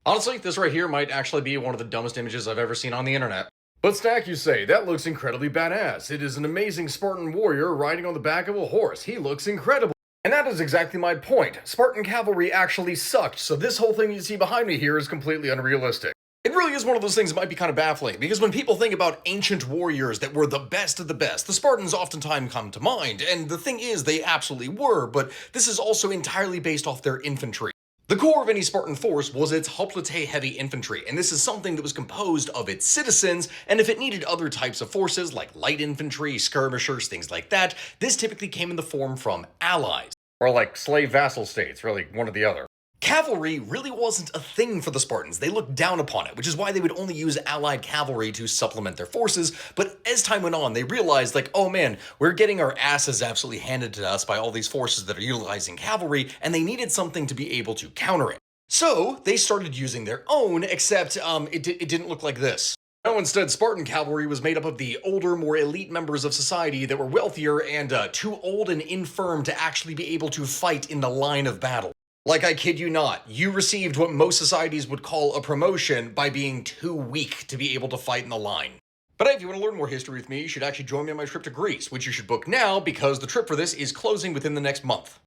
Honestly, this right here might actually be one of the dumbest images I've ever seen on the internet. But Stack, you say, that looks incredibly badass. It is an amazing Spartan warrior riding on the back of a horse. He looks incredible. And that is exactly my point. Spartan Cavalry actually sucked, so this whole thing you see behind me here is completely unrealistic. It really is one of those things that might be kind of baffling, because when people think about ancient warriors that were the best of the best, the Spartans oftentimes come to mind, and the thing is, they absolutely were, but this is also entirely based off their infantry. The core of any Spartan force was its hoplite heavy infantry, and this is something that was composed of its citizens, and if it needed other types of forces like light infantry, skirmishers, things like that, this typically came in the form from allies. Or like slave vassal states, really, one or the other. Cavalry really wasn't a thing for the Spartans. They looked down upon it, which is why they would only use allied cavalry to supplement their forces. But as time went on, they realized, like, oh man, we're getting our asses absolutely handed to us by all these forces that are utilizing cavalry, and they needed something to be able to counter it. So they started using their own, except it didn't look like this. No, instead, Spartan cavalry was made up of the older, more elite members of society that were wealthier and too old and infirm to actually be able to fight in the line of battle. Like, I kid you not, you received what most societies would call a promotion by being too weak to be able to fight in the line. But hey, if you want to learn more history with me, you should actually join me on my trip to Greece, which you should book now because the trip for this is closing within the next month.